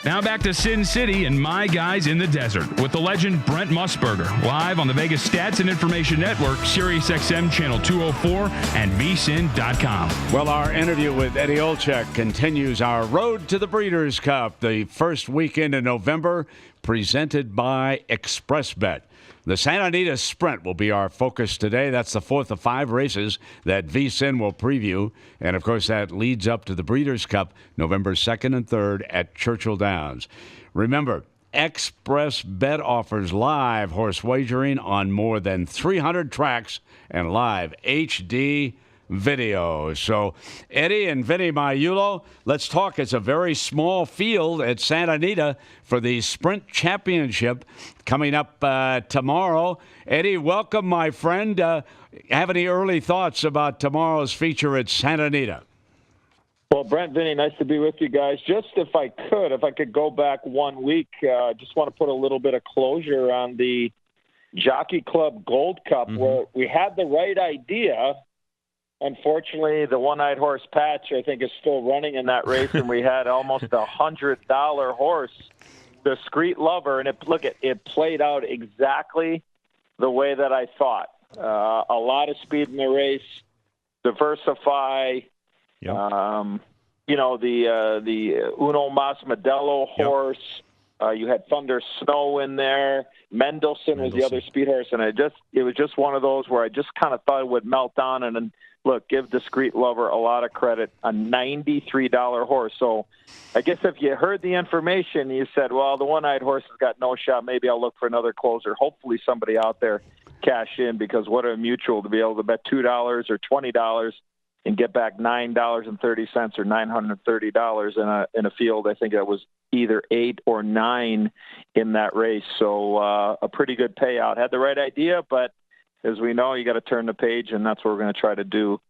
Now back to Sin City and My Guys in the Desert with the legend Brent Musburger, live on the Vegas Stats and Information Network, SiriusXM Channel 204, and VSiN.com. Well, our interview with Eddie Olczyk continues our road to the Breeders' Cup, the first weekend in November, presented by XPressBet. The Santa Anita Sprint will be our focus today. That's the fourth of 5 races that VSiN will preview. And, of course, that leads up to the Breeders' Cup, November 2nd and 3rd at Churchill Downs. Remember, XPressBet offers live horse wagering on more than 300 tracks and live HD video. So, Eddie and Vinny Maiulo, let's talk. It's a very small field at Santa Anita for the Sprint Championship coming up tomorrow. Eddie, welcome, my friend. Have any early thoughts about tomorrow's feature at Santa Anita? Well, Brent, Vinny, nice to be with you guys. Just if I could go back 1 week, just want to put a little bit of closure on the Jockey Club Gold Cup, where we had the right idea. Unfortunately, the one-eyed horse Patch, I think, is still running in that race, and we had almost $100 horse, Discreet Lover, and it played out exactly the way that I thought. A lot of speed in the race, diversify. Yep. The Uno Mas Modelo horse. You had Thunder Snow in there. Mendelssohn was the other speed horse, and it was just one of those where I just kind of thought it would melt down. And then, look, give Discreet Lover a lot of credit, a $93 horse. So I guess if you heard the information, you said, well, the one-eyed horse has got no shot. Maybe I'll look for another closer. Hopefully somebody out there cash in, because what a mutual to be able to bet $2 or $20 and get back $9.30 or $930 in a field. I think that was either 8 or 9 in that race. So a pretty good payout. Had the right idea, but as we know, you got to turn the page, and that's what we're going to try to do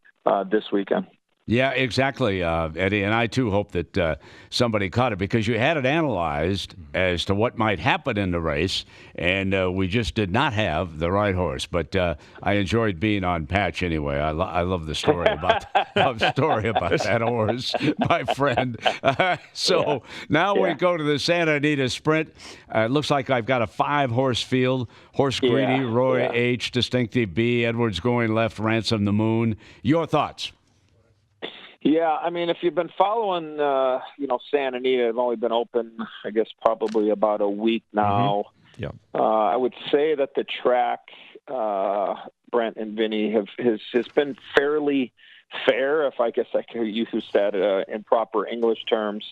this weekend. Yeah, exactly, Eddie. And I, too, hope that somebody caught it, because you had it analyzed as to what might happen in the race, and we just did not have the right horse. But I enjoyed being on Patch anyway. I love the story about that horse, my friend. Now we go to the Santa Anita Sprint. It looks like I've got a 5-horse field. Horse Greedy, Roy H., Distinctive B, Edwards Going Left, Ransom the Moon. Your thoughts? Yeah, I mean, if you've been following, Santa Anita, have only been open, I guess, probably about a week now. Yeah. I would say that the track, Brent and Vinny, has been fairly fair, if I guess I could use that in proper English terms.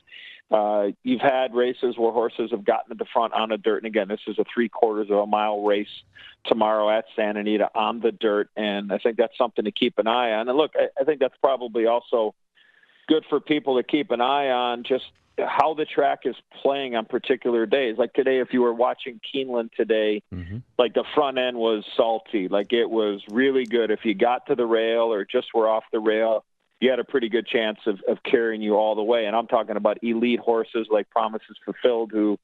You've had races where horses have gotten to the front on the dirt, and again, this is a 3/4 of a mile race tomorrow at Santa Anita on the dirt, and I think that's something to keep an eye on. And look, I think that's probably also good for people to keep an eye on, just how the track is playing on particular days. Like today, if you were watching Keeneland today, like the front end was salty. Like it was really good. If you got to the rail or just were off the rail, you had a pretty good chance of carrying you all the way. And I'm talking about elite horses like Promises Fulfilled, who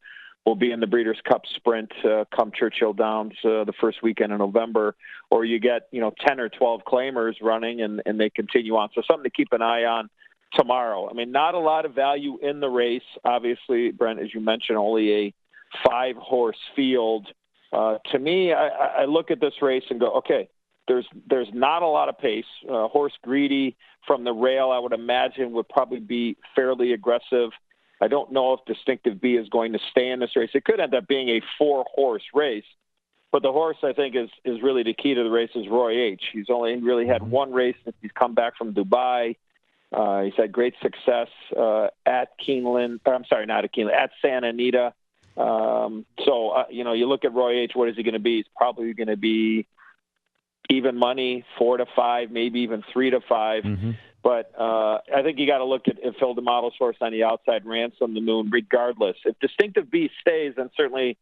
will be in the Breeders' Cup Sprint come Churchill Downs the first weekend in November. Or you get 10 or 12 claimers running, and they continue on. So something to keep an eye on tomorrow. I mean, not a lot of value in the race. Obviously, Brent, as you mentioned, only a 5-horse field. To me, I look at this race and go, okay, there's not a lot of pace. Horse Greedy from the rail, I would imagine, would probably be fairly aggressive. I don't know if Distinctive B is going to stay in this race. It could end up being a 4-horse race. But the horse, I think, is really the key to the race is Roy H. He's only really had one race since he's come back from Dubai. He's had great success at Keeneland. I'm sorry, not at Keeneland, at Santa Anita. You look at Roy H. What is he going to be? He's probably going to be even money, 4 to 5, maybe even 3 to 5. But I think you got to look at Phil D'Amato's horse on the outside, Ransom the Moon, regardless. If Distinctive B stays, then certainly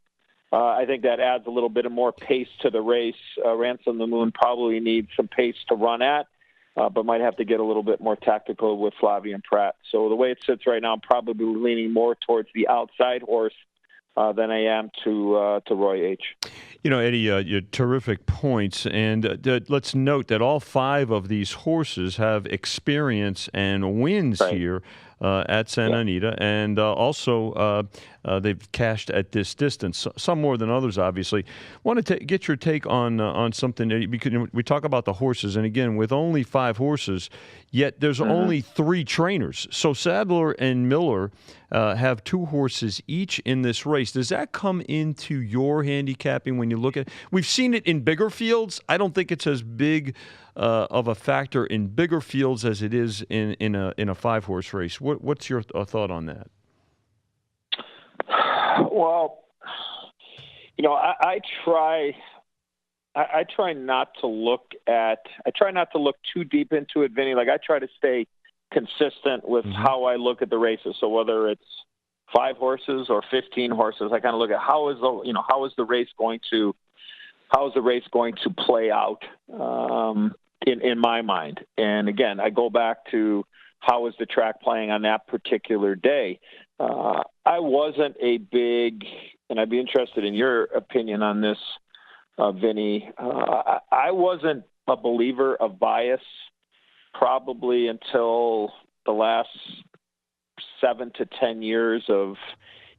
I think that adds a little bit of more pace to the race. Ransom the Moon probably needs some pace to run at, but might have to get a little bit more tactical with Flavien Prat. So the way it sits right now, I'm probably leaning more towards the outside horse than I am to Roy H. Eddie, your terrific points. And let's note that all 5 of these horses have experience and wins here. at Santa Anita, and also they've cashed at this distance, some more than others, obviously. Want to get your take on something, because we talk about the horses, and again, with only 5 horses, yet there's only 3 trainers. So Sadler and Miller have 2 horses each in this race. Does that come into your handicapping when you look at it? We've seen it in bigger fields. I don't think it's as big of a factor in bigger fields as it is in a 5-horse race. What's your thought on that? Well, I try not to look too deep into it, Vinny. Like, I try to stay consistent with how I look at the races. So whether it's 5 horses or 15 horses, I kind of look at how is the race going to play out in my mind. And again, I go back to how is the track playing on that particular day. I wasn't a big, and I'd be interested in your opinion on this, Vinny. I wasn't a believer of bias probably until the last 7 to 10 years of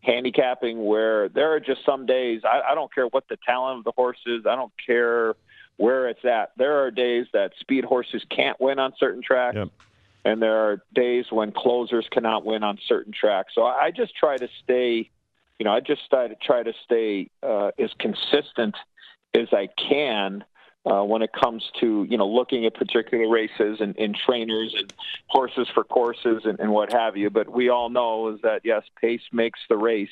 handicapping, where there are just some days, I don't care what the talent of the horse is, I don't care where it's at. There are days that speed horses can't win on certain tracks. Yep. And there are days when closers cannot win on certain tracks. So I just try to stay, as consistent as I can when it comes to, looking at particular races and trainers and horses for courses and what have you. But we all know is that, yes, pace makes the race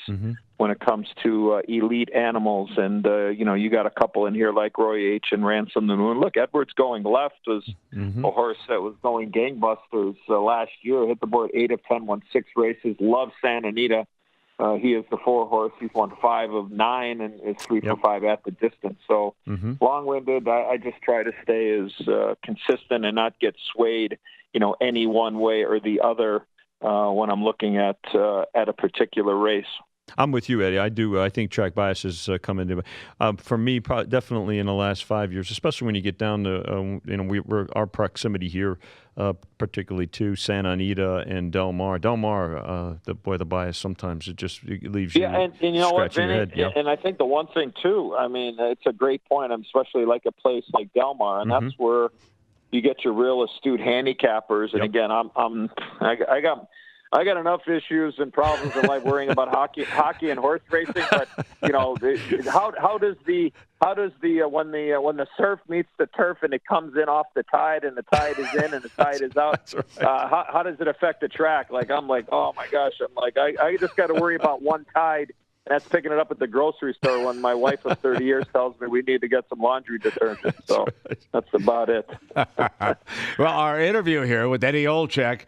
when it comes to elite animals. And, you got a couple in here like Roy H. and Ransom the Moon. Look, Edwards Going Left was a horse that was going gangbusters last year. Hit the board 8 of 10, won 6 races. Love Santa Anita. He is the 4 horse. He's won 5 of 9 and is 3 for 5 at the distance. So long-winded. I just try to stay as consistent and not get swayed, any one way or the other when I'm looking at a particular race. I'm with you, Eddie. I do. I think track bias has come into it. For me, definitely in the last 5 years, especially when you get down to, we're our proximity here, particularly to Santa Anita and Del Mar. Del Mar, the bias sometimes it leaves you and you know what, Vinny? Your head. Yep. And I think the one thing too, I mean, it's a great point, especially like a place like Del Mar, and that's where you get your real astute handicappers. And again, I got enough issues and problems in life worrying about hockey and horse racing. But how does the when the surf meets the turf and it comes in off the tide and the tide is in and the tide is out? Right. How does it affect the track? I'm like, oh my gosh! I just got to worry about one tide. And that's picking it up at the grocery store when my wife of 30 years tells me we need to get some laundry detergent. So that's about it. Well, our interview here with Eddie Olczyk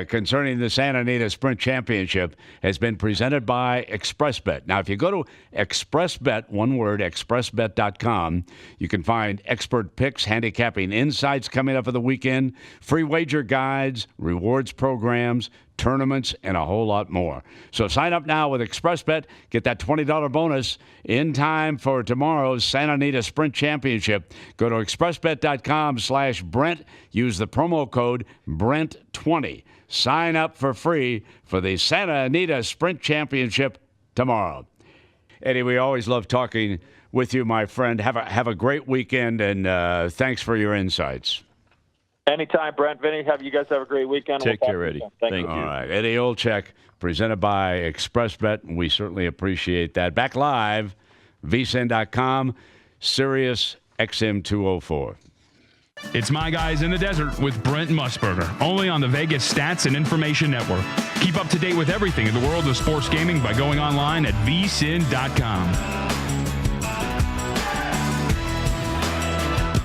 concerning the Santa Anita Sprint Championship has been presented by XPressBet. Now, if you go to XPressBet, one word, XPressBet.com, you can find expert picks, handicapping insights coming up for the weekend, free wager guides, rewards programs, tournaments, and a whole lot more. So sign up now with XPressBet. Get that $20 bonus in time for tomorrow's Santa Anita Sprint Championship. Go to expressbet.com/Brent. Use the promo code Brent20. Sign up for free for the Santa Anita Sprint Championship tomorrow. Eddie, we always love talking with you, my friend. Have a great weekend, and thanks for your insights. Anytime, Brent, Vinny. You guys have a great weekend. Take care, Eddie. Thank you. All right. Eddie Olczyk, presented by XPressBet. We certainly appreciate that. Back live, VSiN.com, Sirius XM 204. It's My Guys in the Desert with Brent Musburger, only on the Vegas Stats and Information Network. Keep up to date with everything in the world of sports gaming by going online at VSiN.com.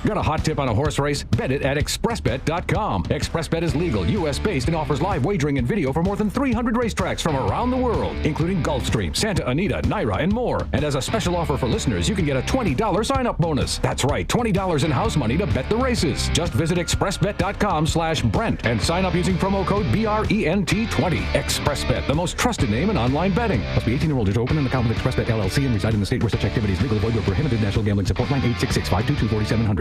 Got a hot tip on a horse race? Bet it at XPressBet.com. XPressBet is legal, U.S.-based, and offers live wagering and video for more than 300 racetracks from around the world, including Gulfstream, Santa Anita, Naira, and more. And as a special offer for listeners, you can get a $20 sign-up bonus. That's right, $20 in house money to bet the races. Just visit XPressBet.com/Brent and sign up using promo code BRENT20. XPressBet, the most trusted name in online betting. Must be 18 year old to open an account with XPressBet LLC and reside in the state where such activity is legal, void, or prohibited. National Gambling Support Line 866-522-4700.